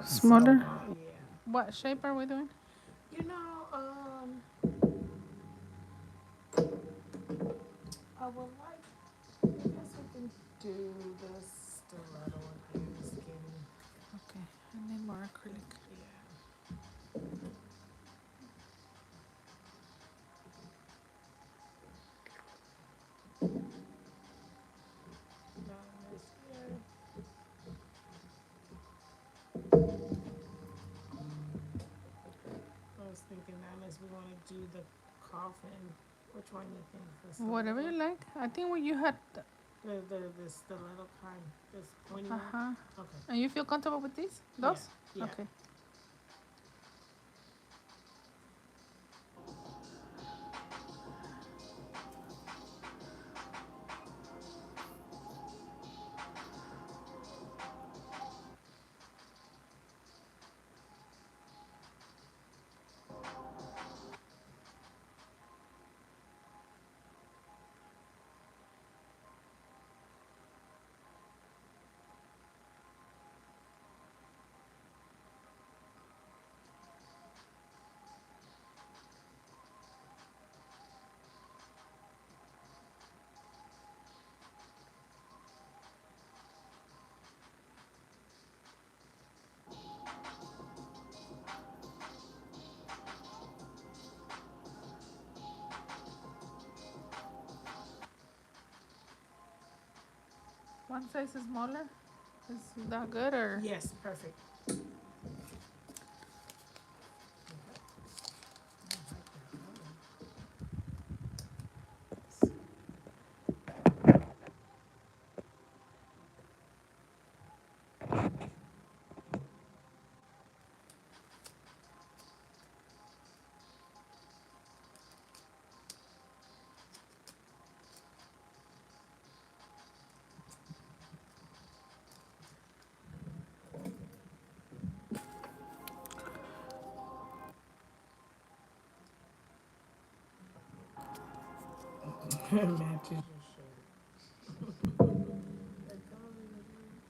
Smaller? So, yeah. What shape are we doing? You know, I would like, I guess we can do the stiletto again, the skinny. Okay, I need more acrylic. Yeah. Down this here. I was thinking now, unless we want to do the coffin, which one do you think? The Whatever you stiletto? like. I think when you had. The stiletto kind, this pointy Uh one? huh. Okay. And you feel comfortable with these? Yeah, Those? yeah. Okay. One size is smaller? Is that good or? Yes, perfect. Matches your shirt. That color is really-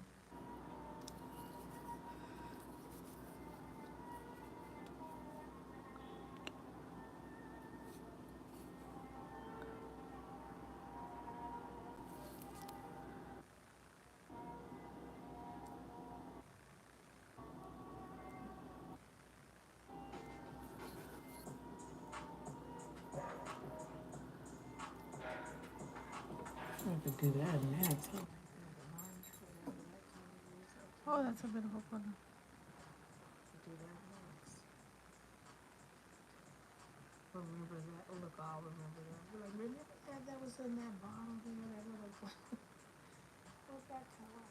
I could do that next. Oh, whatever that color is, Oh, okay. that's a beautiful color. Do that next. Remember that. Oh, look, I'll remember that. Be like, remember that was in that bottle there? That little, what's that color?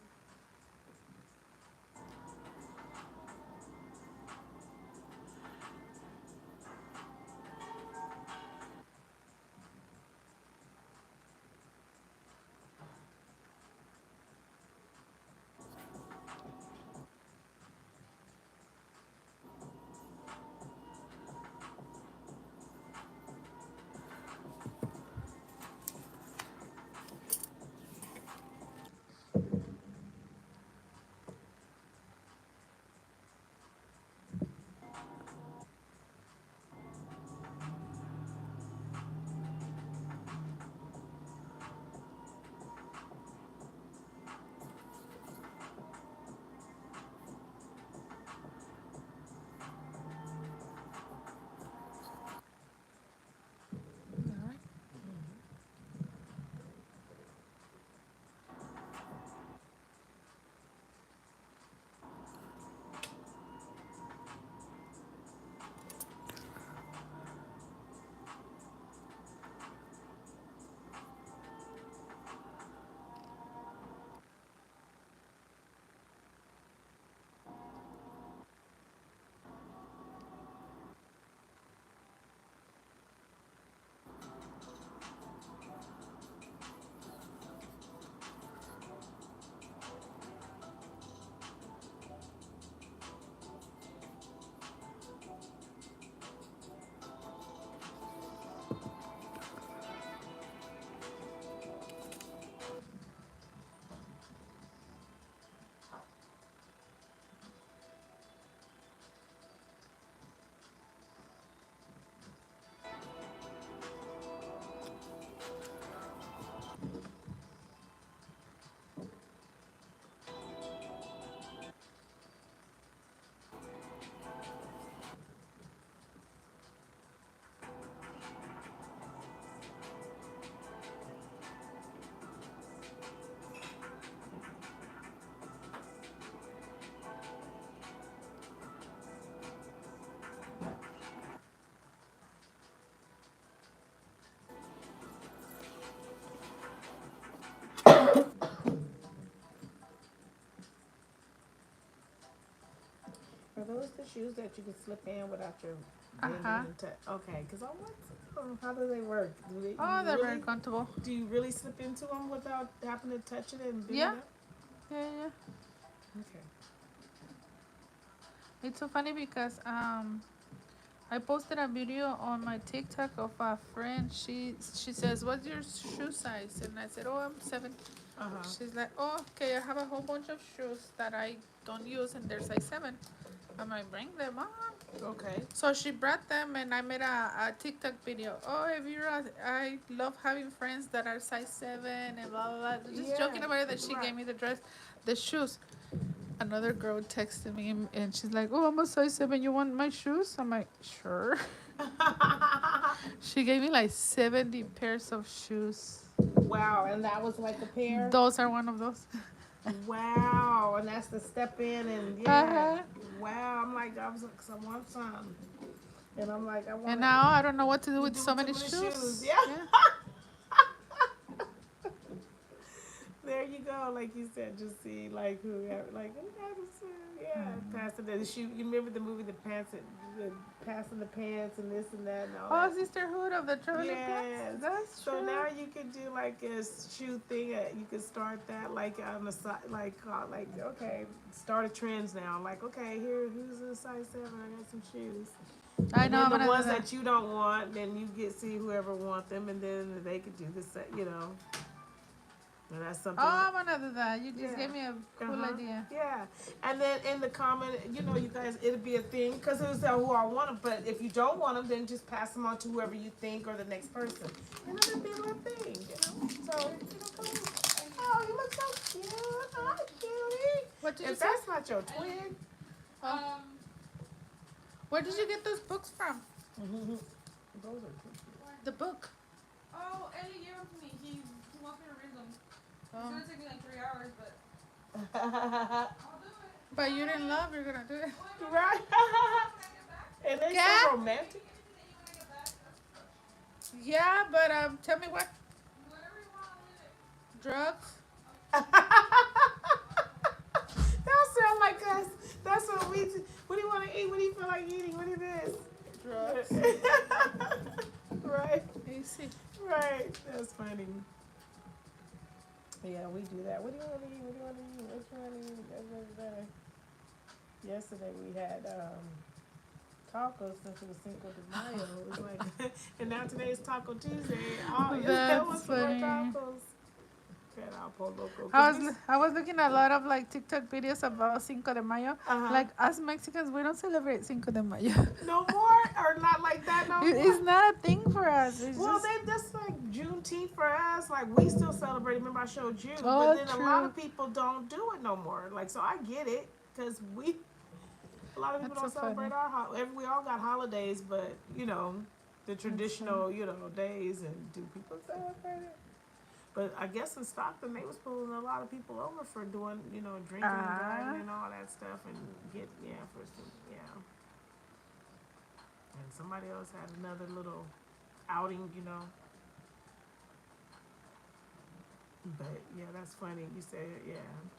Are those the shoes that you can slip in without your bending Uh-huh. and touch? Okay, because I want to. How do they work? Oh, they're very comfortable. Do you really slip into them without having to touch it and bend Yeah, it up? yeah, yeah. Okay. It's so funny because I posted a video on my TikTok of a friend. She says, "What's your shoe size?" And I said, "Oh, I'm 7." Uh huh. She's like, "Oh, okay. I have a whole bunch of shoes that I don't use, and they're size 7." I'm like, "Bring them on." Okay. So she brought them, and I made a TikTok video. Oh, if you're, I love having friends that are size 7 and blah blah blah. Just Yeah. joking about it that she Right. gave me the dress, the shoes. Another girl texted me and she's like, "Oh, I'm a size 7. You want my shoes?" I'm like, "Sure." She gave me like 70 pairs of shoes. Wow, and that was like a pair. Those are one of those. Wow, and that's the step in and yeah. Uh-huh. Wow, I'm like I was like, 'cause I want some, and I'm like I And want now I don't know what to do to with do so with too many many shoes. shoes. Yeah. Yeah. There you go, like you said, just see like who has a suit, yeah, passing the shoe. You remember the movie, the passing the pants and this and that and all Oh, that. Sisterhood of the Traveling Pants. Yes. That's So true. now you can do like a shoe thing. You can start that like on the side, like okay, start a trends now. Like okay, who's a size 7? I got some shoes. I And know then I'm the gonna do ones that. that you don't want, then you get see whoever want them, and then they could do this. And that's something. Oh, I'm gonna do that. You just Yeah. gave me a Uh cool huh. idea. Yeah. And then in the comment, you guys, it'll be a thing because it was who I want them. But if you don't want them, then just pass them on to whoever you think or the next person. And it'll be a little thing. So, come on. Oh, you look so cute. Hi, cutie. What did you If say? that's not your twin, Oh. Where did you get those books from? those are cute. The book. Oh, Ellie gave them to me. He wants me to read them. It's Oh. gonna take me like 3 hours, but Right. I'll do it. But you didn't love, you're gonna do it. Well, if I get back, And they Yeah? so romantic. anything that you wanna get back, that's Yeah, but tell me what whatever you want, I'll leave it. drugs? That sound like us. That's what we do. What do you want to eat? What do you feel like eating? What is this? Drugs. Right. Easy. Right. That's funny. Yeah, we do that. What do you want to eat? What do you want to eat? What you want to eat? Yesterday we had tacos since it was Cinco de Mayo. It was like, and now today's Taco Tuesday. Oh, yeah, That's what's some more funny. tacos? Get out, po loco. I was looking at a lot of like TikTok videos about Cinco de Mayo. Uh-huh. Like us Mexicans, we don't celebrate Cinco de Mayo. No more, or not like that no more. It's not a thing for us. It's Well, just, then that's like Juneteenth for us. Like we still celebrate. Remember, I showed you, Oh, but then a lot true. of people don't do it no more. Like, so I get it because a lot of people That's don't so celebrate funny. we all got holidays, but the traditional, days. And do people celebrate it? But I guess in Stockton, they was pulling a lot of people over for doing, drinking and driving and all that stuff, and And somebody else had another little outing. But yeah, that's funny. You said, yeah.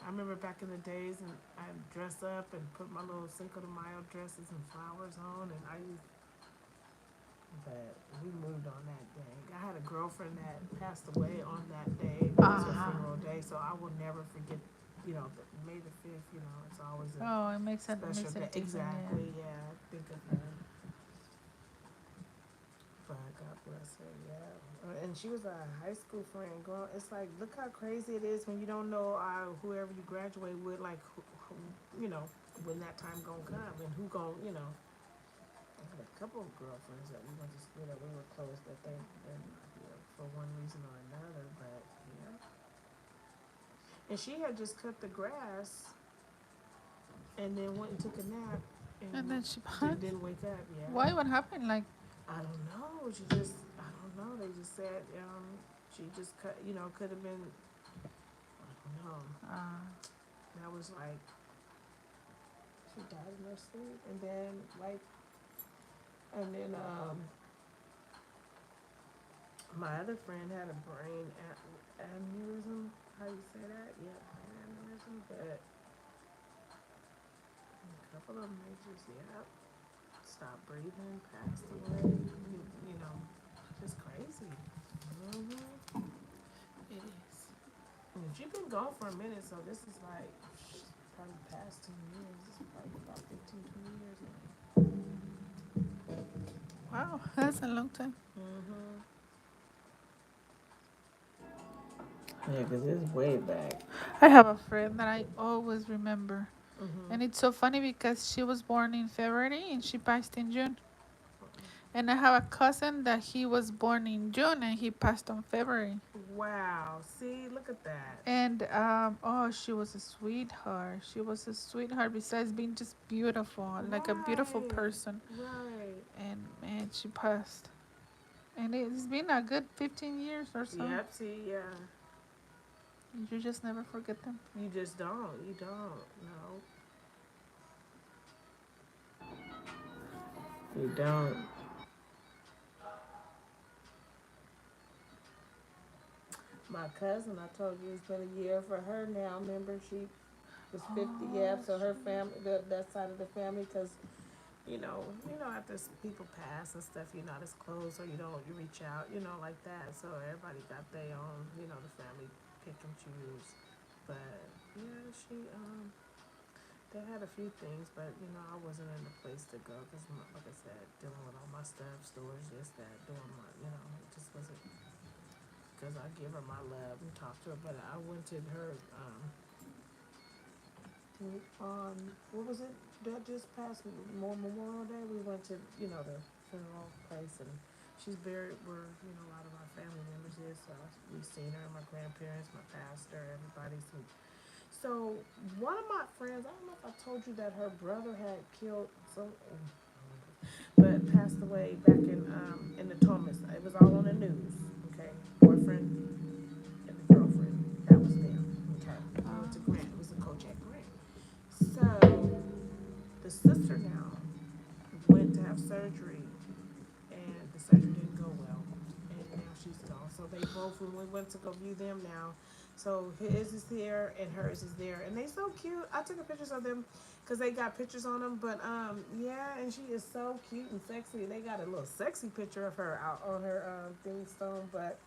I remember back in the days, and I'd dress up and put my little Cinco de Mayo dresses and flowers on, and but we moved on that day. I had a girlfriend that passed away on that day. It was her funeral day, so I will never forget. May the 5th. It's always a Oh, it makes it special day. different. Exactly. Yeah. Think of her. But God bless her. Yeah. And she was a high school friend. Girl, it's like, look how crazy it is when you don't know whoever you graduate with, like when that time gonna come and who gonna. I had a couple of girlfriends that we went to school that we were close that they for one reason or another, but yeah. And she had just cut the grass and then went and took a nap And then she didn't wake up. Yeah. Why? What happened? Like, I don't know. I don't know. They just said she just cut. Could have been. I don't know. That was like she died in her sleep, and then my other friend had a brain aneurysm. How do you say that? Yeah, brain aneurysm. But a of them, they just, yeah, stopped breathing, passed away. You know, just crazy. Mm-hmm. It is. And she's been gone for a minute, so this is like probably past 10 years. This is probably about 15, 20 years now. Wow, that's a long time. Mm-hmm. Yeah, because it's way back. I have a friend that I always remember. Mm-hmm. And it's so funny because she was born in February and she passed in June. And I have a cousin that he was born in June and he passed on February. Wow. See, look at that. And oh, she was a sweetheart. She was a sweetheart. Besides being just beautiful, like a beautiful Right. person. Right. And man, she passed. And it's been a good 15 years or so. Yep. See, yeah. You just never forget them. You just don't. You don't. No. You don't. My cousin, I told you, it's been a year for her now. Remember, she was 50. Yeah, Oh, so her family, that side of the family, because after people pass and stuff, you're not as close, or you reach out, like that. So everybody got their own, the family pick and choose. But yeah, they had a few things, but I wasn't in the place to go because, like I said, dealing with all my stuff, stores, this, that, doing my, it just wasn't because I give her my love and talk to her. But I went to her on what was it that just passed Memorial Day. We went to the funeral place, and she's buried where a lot of our family members is. So we've seen her, my grandparents, my pastor, everybody. So one of my friends, I don't know if I told you that her brother had killed some, but passed away back in the Thomas. It was all on the news. Okay, boyfriend and the girlfriend. That was them. Okay, we went to Grant. It was a Kojak Grant. So the sister now went to have surgery, and the surgery didn't go well, and now she's gone. So they both, when we went to go view them now, so his is here and hers is there, and they so cute. I took a pictures of them because they got pictures on them. But yeah, and she is so cute and sexy. They got a little sexy picture of her out on her thing stone, but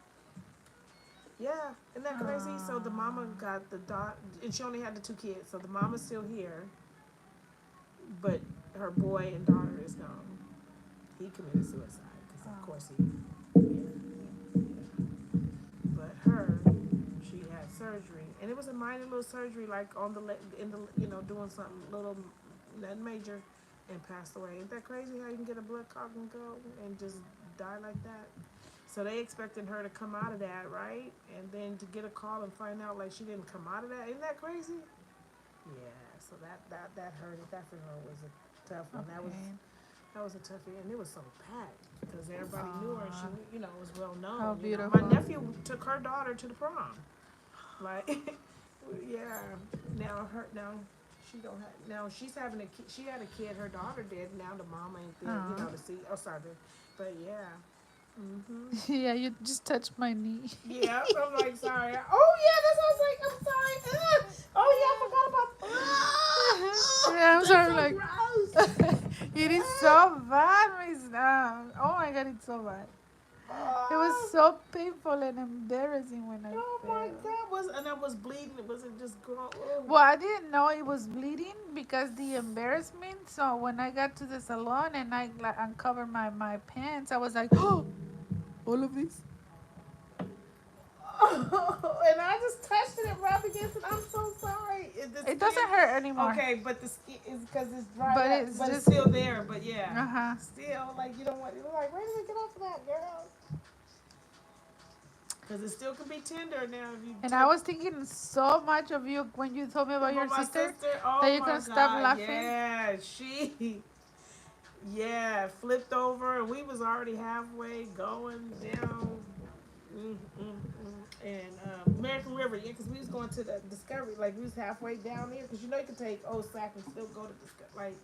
yeah, isn't that crazy? So the mama got the dot, and she only had the two kids. So the mama's still here, but her boy and daughter is gone. He committed suicide because, of course, yeah. But her, she had surgery, and it was a minor little surgery, like on the in the doing something little, nothing major, and passed away. Isn't that crazy how you can get a blood clot and go and just die like that? So they expected her to come out of that, right? And then to get a call and find out like she didn't come out of that. Isn't that crazy? Yeah. So that hurt. That funeral was a tough one. okay. That was a toughie, and it was so packed because everybody knew her. And she, was well How known. My beautiful. nephew took her daughter to the prom. Like, yeah. Now she don't have. Now she's having a kid. She had a kid. Her daughter did. Now the mama ain't there. To see. Oh, sorry, but yeah. Mhm. Yeah, you just touched my knee. Yeah, I'm like sorry. Oh yeah, that's what I was like. I'm sorry. Oh yeah, I forgot about. Yeah, I'm That's sorry. so Like, gross. it is so bad, Miss. Oh my God, it's so bad. It was Oh, so painful and embarrassing when I oh my fell. God! And I was bleeding. It wasn't just going. Oh. Well, I didn't know it was bleeding because the embarrassment. So when I got to the salon and I like, uncovered my pants, I was like, oh, all of this. And I just touched it and rubbed against it. I'm so sorry. The It skin, doesn't hurt anymore. okay, but the skin is because it's dried But up, it's but it's just, still there. But yeah, uh huh. still like you don't want. You're like, where did it get off of that, girl? Because it still can be tender now if you And I touch. was thinking so much of you when you told me about your About my sister sister, that oh you my couldn't stop God, laughing. yeah, she, yeah, flipped over, and we was already halfway going down. And American River, yeah, because we was going to the Discovery, like we was halfway down there, because you can take Old Sac and still go to like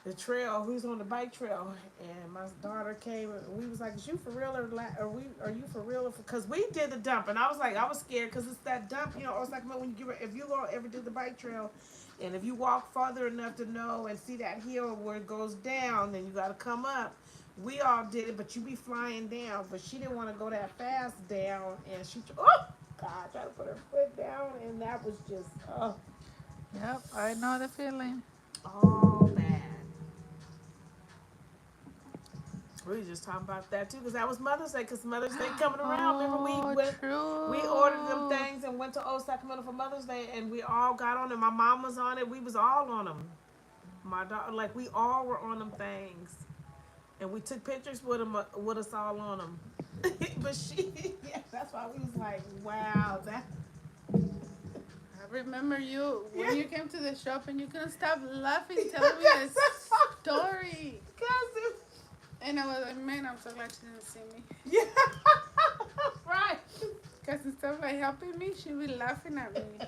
the trail. We was on the bike trail, and my daughter came, and we was like, "Is you for real are you for real?" Because we did the dump, and I was like, I was scared because it's that dump, Old Sac when you if you gonna ever do the bike trail, And if you walk farther enough to know and see that hill where it goes down, then you got to come up. We all did it, but you be flying down. But she didn't want to go that fast down, and oh God, tried to put her foot down, and that was just Yep, I know the feeling. all bad. We were just talking about that too, because that was Mother's Day. Because Mother's Day coming around. Remember, Oh, we ordered them true. things and went to Old Sacramento for Mother's Day, and we all got on it. My mom was on it. We was all on them. My daughter, like we all were on them things, and we took pictures with them, with us all on them. But yeah, that's why we was like, wow, that. I remember you Yeah. when you came to the shop and you couldn't stop laughing, telling me this story. Cause And I was like, man, I'm so glad she didn't see me. yeah, right. Because instead of like helping me, she be laughing at me.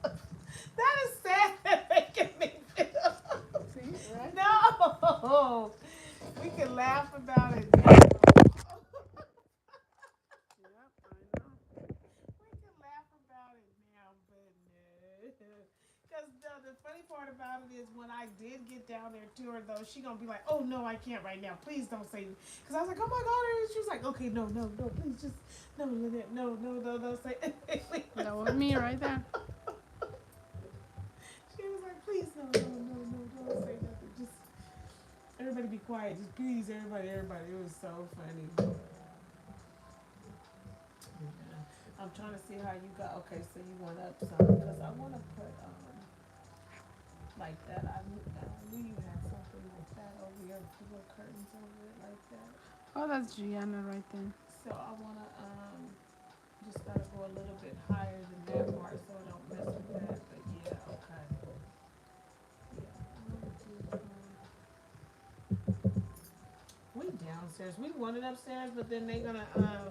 That is sad making me feel. See, right? No, we can laugh about it now. Yep, I know. We can laugh about it now, but no. Because the funny part about it is when I did get down there to her, though, she gonna be like, "Oh no, I can't right now. Please don't say." Because I was like, "Oh my God!" And she was like, "Okay, no, no, no, please just no, don't say." That was me right there. She was like, "Please, don't say nothing. Just everybody be quiet. Just please, everybody." It was so funny. Yeah. I'm trying to see how you got. Okay, so you went up some because I want to put like that. I knew you had something like that over your little curtains over it like that. Oh, that's Gianna right there. So I want to just gotta go a little bit higher than that part so I don't mess with that. But yeah, okay. Yeah, I want to. We downstairs. We wanted upstairs, but then they gonna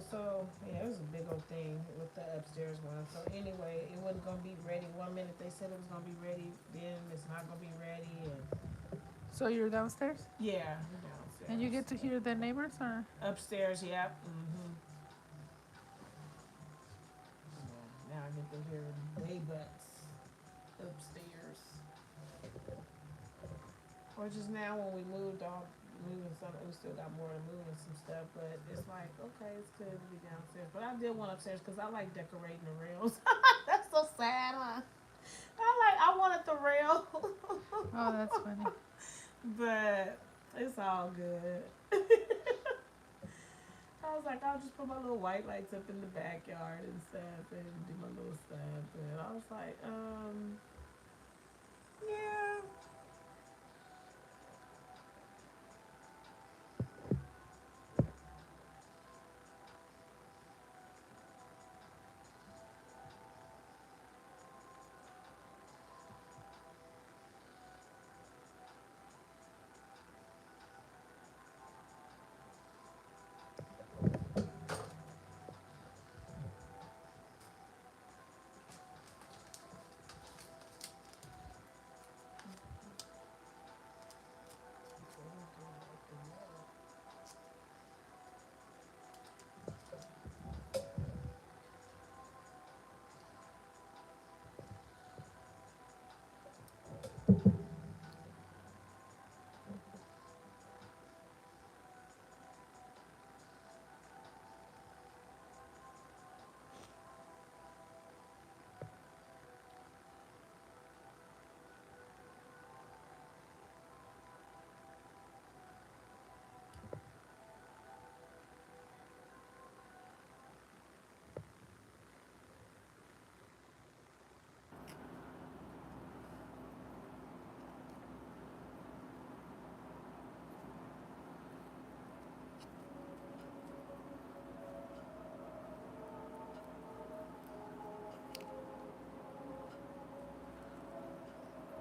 so yeah, it was a big old thing with the upstairs one. So anyway, it wasn't gonna be ready. 1 minute they said it was gonna be ready, then it's not gonna be ready, and So you're downstairs? yeah, we're downstairs. And you get to hear the neighbors or? Upstairs, yep. Yeah, now I get to hear way butts upstairs. Or just now when we moved off, moving some, we still got more to move and some stuff, but it's like, okay, it's good to be downstairs. But I did want upstairs because I like decorating the rails. That's so sad, huh? I wanted the rail. Oh, that's funny. But it's all good. I was like, I'll just put my little white lights up in the backyard and stuff and do my little stuff. And I was like, yeah.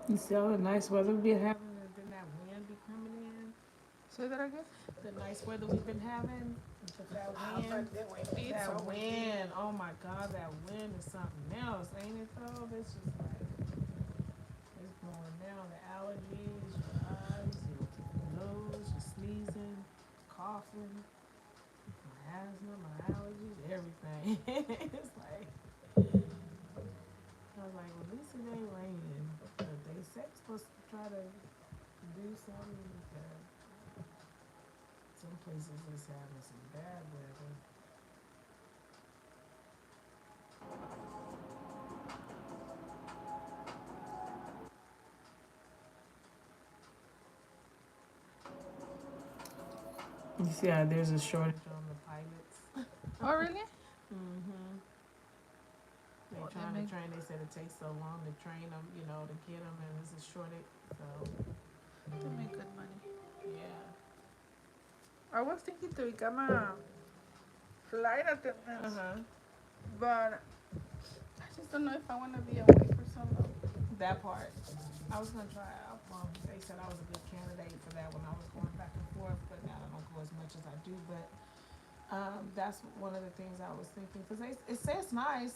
You see all the nice weather we've been having, and then that wind be coming in. Say that again? The nice weather we've been having, but that wind, that wind. Oh my God, that wind is something else, ain't it though? It's just like it's blowing down the allergies, your eyes, your nose, your sneezing, coughing, my asthma, my allergies, everything. It's like I was like, well, at least it ain't raining, but do something because some places is having some bad weather. You see how there's a shortage on the pilots? Oh, really? Mm-hmm. They Well, they trying to make train. They said it takes so long to train them, to get them, and there's a shortage. So, they make good money. yeah. I was thinking to become a flight Uh attendant, huh. but I just don't know if I want to be away for so long. That part. I was gonna try out. Well, they said I was a good candidate for that when I was going back and forth, but now I don't go as much as I do. But that's one of the things I was thinking because it says nice,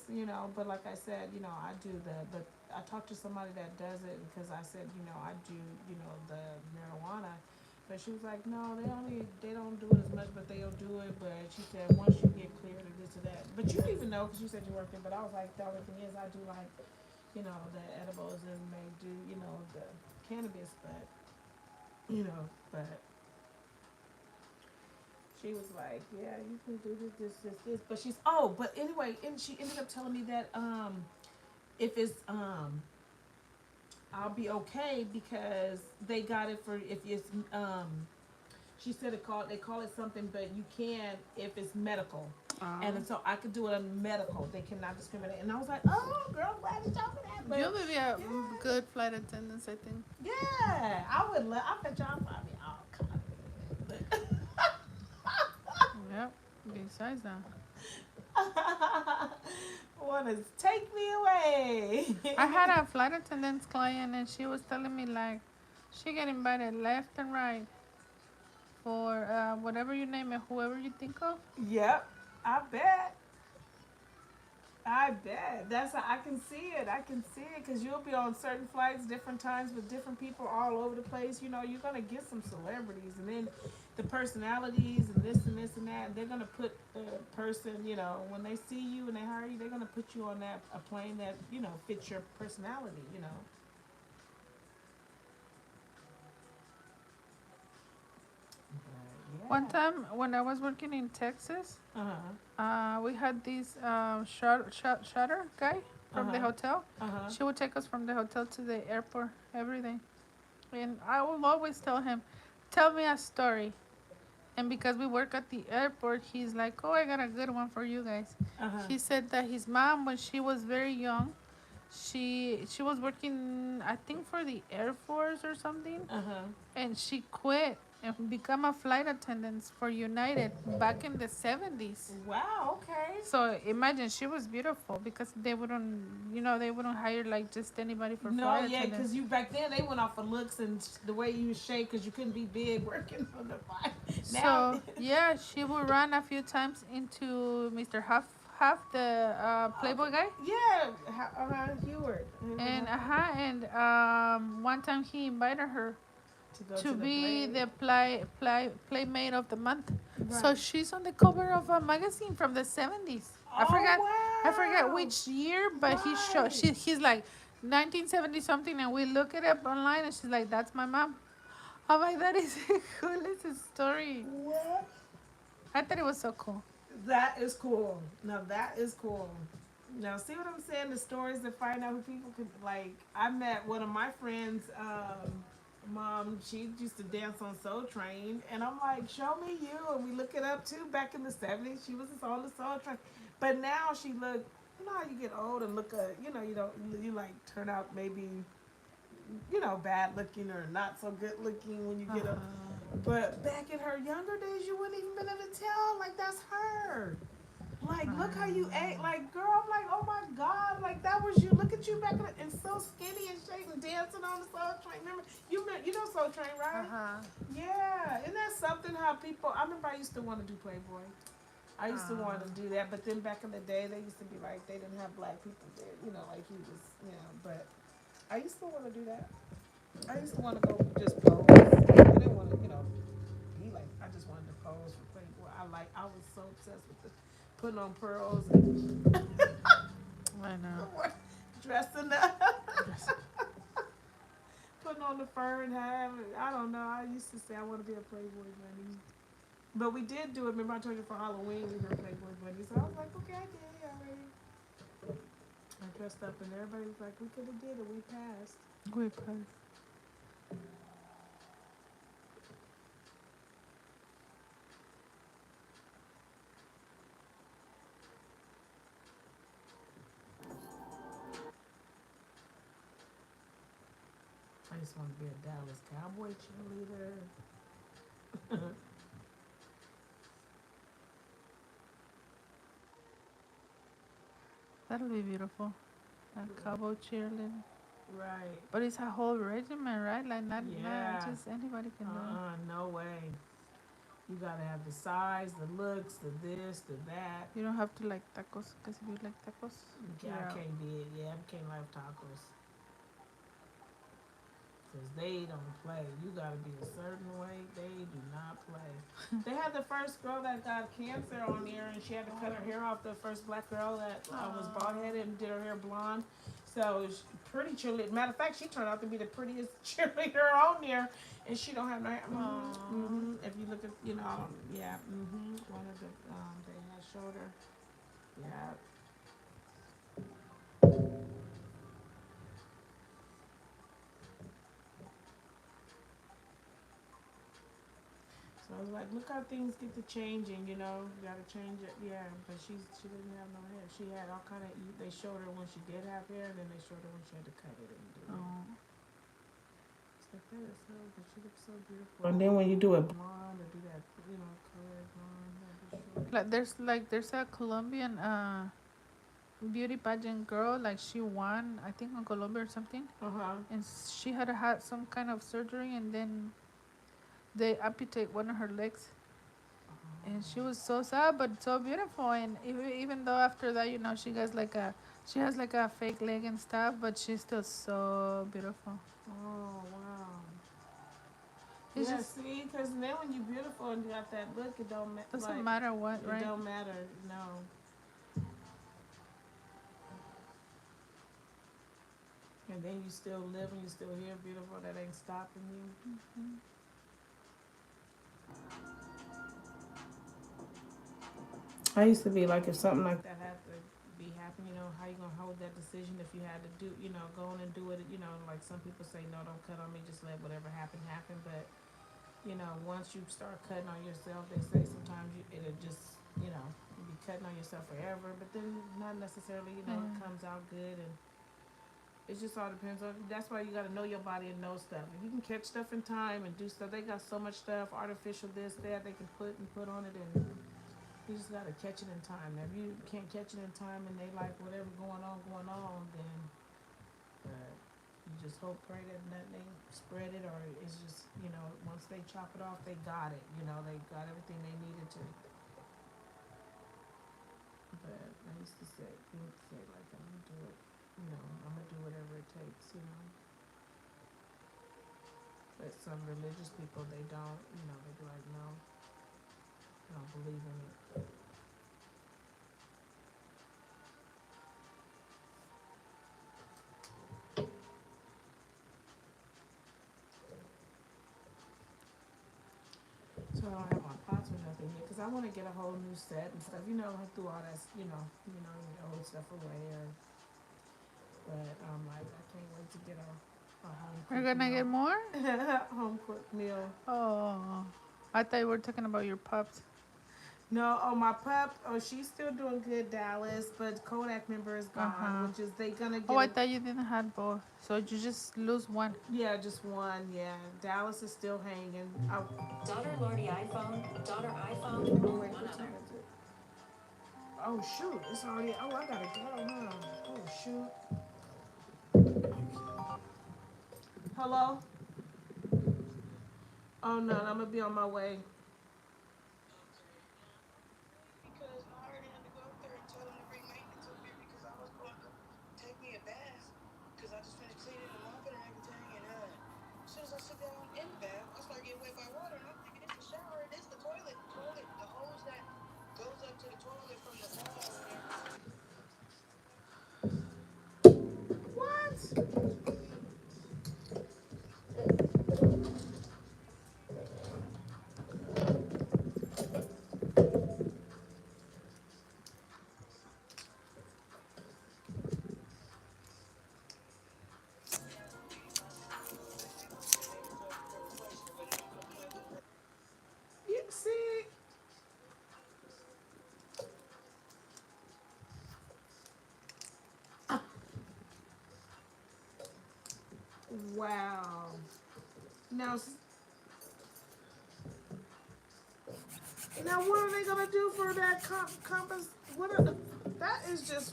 but like I said, I do but I talked to somebody that does it because I said, I do, the marijuana. But she was like, no, they don't do it as much, but they'll do it. But she said once you get cleared of this or that, but you didn't even know because you said you worked it. But I was like, the only thing is I do like, the edibles and may do, the cannabis, but she was like, yeah, you can do this. But but anyway, and she ended up telling me that if it's I'll be okay because they got it for if it's she said they call it something, but you can if it's medical. And so I could do it on medical. They cannot discriminate. And I was like, oh, girl, glad you told me that. But You'll be a yeah, good flight attendant, I think. yeah, I would love. I bet y'all find me all kind of Yep. Besides that, want to take me away. I had a flight attendant's client, and she was telling me like she get invited left and right for whatever you name it, whoever you think of. Yep, I bet. I bet. That's how I can see it. I can see it because you'll be on certain flights, different times with different people all over the place. You're gonna get some celebrities, and then the personalities and this and this and that. And they're gonna put the person, when they see you and they hire you, they're gonna put you on that a plane that fits your personality. But One yeah. time when I was working in Texas, Uh huh. we had this shutter guy Uh from the huh. hotel. Uh huh. She would take us from the hotel to the airport every day. And I will always tell him, tell me a story. And because we work at the airport, he's like, oh, I got a good one for you guys. Uh huh. He said that his mom, when she was very young, she was working, I think, for the Air Force or something, Uh huh. and she quit and become a flight attendant for United back in the 70s. Wow. Okay. So imagine she was beautiful because they wouldn't hire like just anybody for No, flight yeah, attendants. because you back then they went off of looks and the way you was shaped because you couldn't be big working on the flight. Now, So yeah, she would run a few times into Mr. Huff, the Playboy guy, yeah, Heward and one time he invited her to go to to the be play. the playmate of the month. So Right. she's on the cover of a magazine from the 70s. Oh I forget wow! which year, but Right. he's like 1970 something, and we look it up online, and she's like, "That's my mom." I'm like, "That is the coolest story." What? I thought it was so cool. That is cool. Now that is cool. Now see what I'm saying? The stories that find out who people could like. I met one of my friends. Mom, she used to dance on Soul Train, and I'm like, show me you, and we look it up too. Back in the '70s, she was on the Soul Train, but now she look. You know how you get old and look, you don't, you like turn out maybe, bad looking or not so good looking when you get up. But back in her younger days, you wouldn't even been able to tell. Like that's her. Like, look how you act. Like, girl, I'm like, oh my God. Like, that was you. Look at you back in the, and so skinny and shaking, dancing on the Soul Train. Remember, you know Soul Train, right? Yeah. Isn't that something how people, I remember I used to want to do Playboy. I used to want to do that. But then back in the day, they used to be like, they didn't have black people there. Like he was, but I used to want to do that. I used to want to go just pose. I didn't want to, be like, I just wanted to pose for Playboy. I was so obsessed with the putting on pearls and I know. dressing up, putting on on the fur and have. I don't know. I used to say I want to be a Playboy bunny. But we did do it. Remember I told you for Halloween we were Playboy bunnies. So I was like, okay, I did it already. I dressed up and everybody was like, we could have did it. We passed. We pass. I just want to be a Dallas Cowboy cheerleader. That'll be beautiful. A cowboy cheerleader. Right. But it's a whole regimen, right? Like not Yeah. just anybody can do it. No way. You gotta have the size, the looks, the this, the that. You don't have to like tacos, because if you like tacos, Yeah, you're I out. can't be it. Yeah, I can't like tacos. Because they don't play. You gotta be a certain way. They do not play. They had the first girl that got cancer on there, and she had to cut her hair off. The first black girl that was bald headed and did her hair blonde. So pretty cheerleader. Matter of fact, she turned out to be the prettiest cheerleader on there, and she don't have no hair. If you look at, yeah, one of the they had showed her. Yeah. So I was like, look how things get to changing, you know. You gotta change it, yeah. But she didn't have no hair. She had all kind of. They showed her when she did have hair, and then they showed her when she had to cut it and do it. Oh. It's like that is so, but she looks so beautiful. And then when you do it blonde or do that, color blonde, There's a Colombian beauty pageant girl, like she won, I think, on Colombia or something, and she had had some kind of surgery, and then they amputate one of her legs, and she was so sad but so beautiful. And even though after that, she has like a fake leg and stuff, but she's still so beautiful. Oh wow. It's Yeah, just see, because then when you're beautiful and you got that look, it don't doesn't matter what, it right? don't matter. No. And then you still live and you still here beautiful. That ain't stopping you. Mm-hmm. I used to be like, if something like that had to be happening, how you gonna hold that decision if you had to do, go on and do it, like some people say, no, don't cut on me, just let whatever happen happen. But once you start cutting on yourself, they say sometimes it'll just, you be cutting on yourself forever. But then not necessarily, it comes out good, and it just all depends on. That's why you got to know your body and know stuff. If you can catch stuff in time and do stuff, they got so much stuff, artificial this, that, they can put on it, and you just gotta catch it in time. Now, if you can't catch it in time and they like whatever going on, then you just hope, pray that nothing spread it, or it's just, once they chop it off, they got it. They got everything they needed to. But I used to say, like, I'm gonna do it. I'm gonna do whatever it takes. But some religious people, they don't. They be like, no, I don't believe in it. So I don't have my pots or nothing here because I want to get a whole new set and stuff. I threw all that, your old stuff away. But I'm like, I can't wait to get a home We're cooked gonna get meal. more. Home cooked meal. Oh, I thought you were talking about your pups. No, my pup. Oh, she's still doing good, Dallas. But Kodak member is gone, which is they gonna get. Oh, I thought you didn't have both, so you just lose one. Yeah, just one. Yeah, Dallas is still hanging. Daughter Lordy iPhone, daughter iPhone, Oh wait, one what other. time is it? Oh shoot, it's already. Oh, I gotta go, huh? Oh shoot. Hello. Oh no, I'm gonna be on my way. Because I already had to go up there and tell them to bring maintenance up here because I was going to take me a bath because I just finished cleaning and mopping and everything. And as soon as I sit down in the bath, I start getting wet by water, and I'm thinking it's the shower. It is the toilet, the hose that goes up to the toilet from the wall and everything. What? Wow. Now, now what are they gonna do for that compass? What are, that is just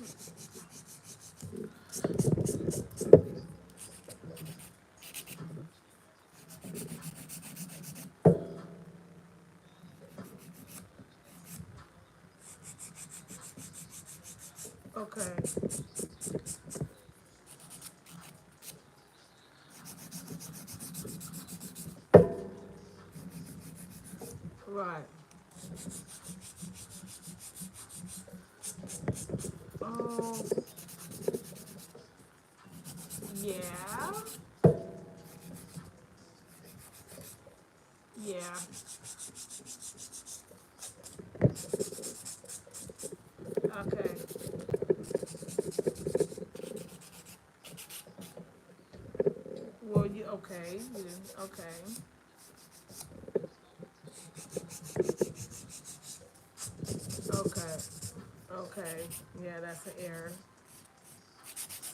okay. Right. Oh, yeah. Yeah. Okay. Well, you okay? You didn't. Okay. Okay. Okay. Yeah, that's an error.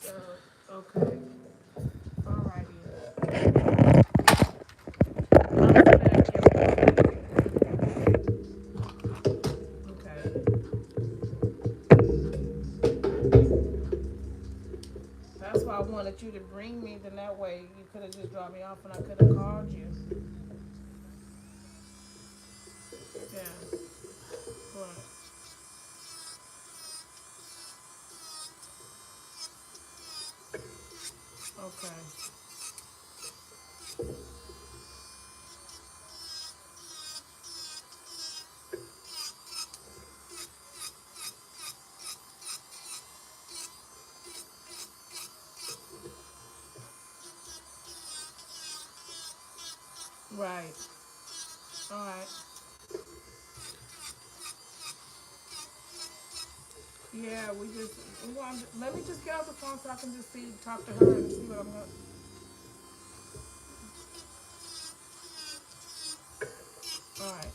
So, okay. Alrighty. I'm gonna okay. That's why I wanted you to bring me. Then that way you could have just dropped me off, and I could have called you. Yeah. Right. Okay. Right. All right. Yeah, we just. Well, let me just get off the phone so I can just see, talk to her, and see what I'm gonna. All right.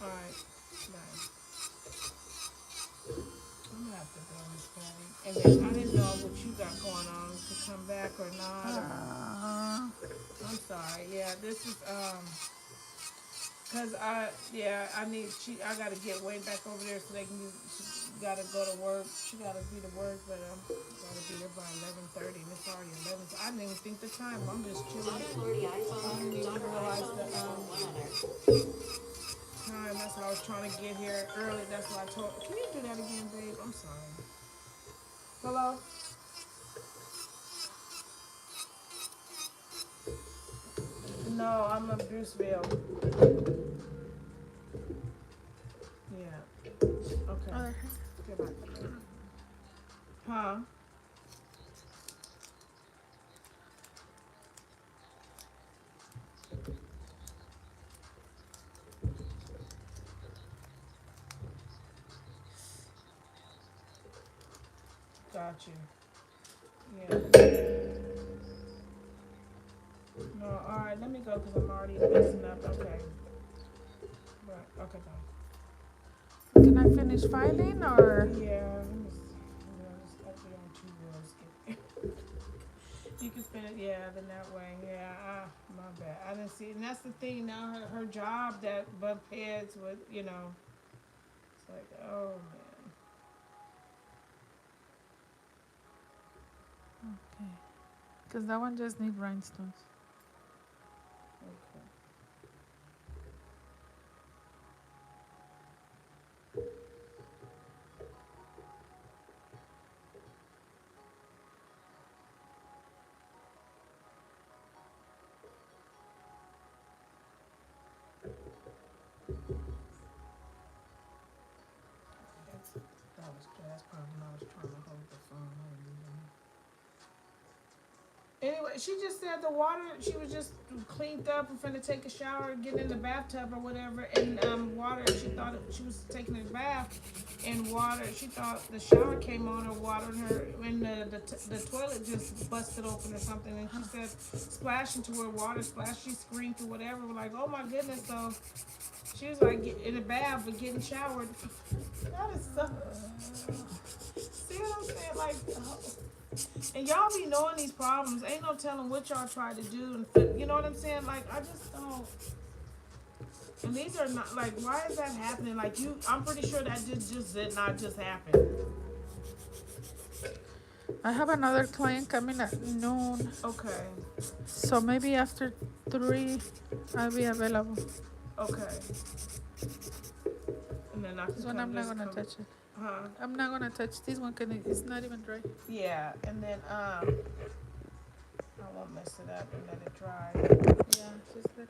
All right. Bye. I'm gonna have to go, Miss Patty. And then I didn't know what you got going on to come back or not. Or, Uh, I'm sorry. Yeah, this is cause I need I gotta get way back over there so they can she gotta go to work. She gotta be to work, but gotta be there by 11:30 and it's already 11. So I didn't even think the time. I'm just chilling. Daughter Lordy I iPhone, didn't even daughter realize iPhone, the and one other. time. That's why I was trying to get here early. That's why I told. Can you do that again, babe? I'm sorry. Hello. No, I'm in Bruceville. Yeah. Okay. other Goodbye. Huh? Got you. Yeah. No, alright, let me go because I'm already messing up. Okay. Right. Okay, bye. Can I finish filing or? Yeah, let me see. Yeah, just update on two wheels. You can spin it, yeah, then that way. Yeah, my bad. I didn't see, and that's the thing now. Her job that bump heads with, it's like, oh man. Okay. Because that one just need rhinestones. Okay. That's probably when I was trying to hold the phone. I didn't even. Anyway, she just said the water. She was just cleaned up and finna take a shower, get in the bathtub or whatever, and water. She thought she was taking a bath, and water. She thought the shower came on or water, and the toilet just busted open or something. And she said splash into her water splash. She screamed or whatever. We're like, oh my goodness! So she was like in a bath but getting showered. That is so. See what I'm saying? Like. Oh. And y'all be knowing these problems. Ain't no telling what y'all try to do. And you know what I'm saying? Like, I just don't. And these are not, like, why is that happening? Like, I'm pretty sure that just did not just happen. I have another client coming at noon, Okay. so maybe after 3, I'll be available. Okay. And then I This can one come I'm not just gonna come. touch it. Huh? I'm not gonna touch this one because it's not even dry. Yeah. And then, I won't mess it up and let it dry. Yeah, just let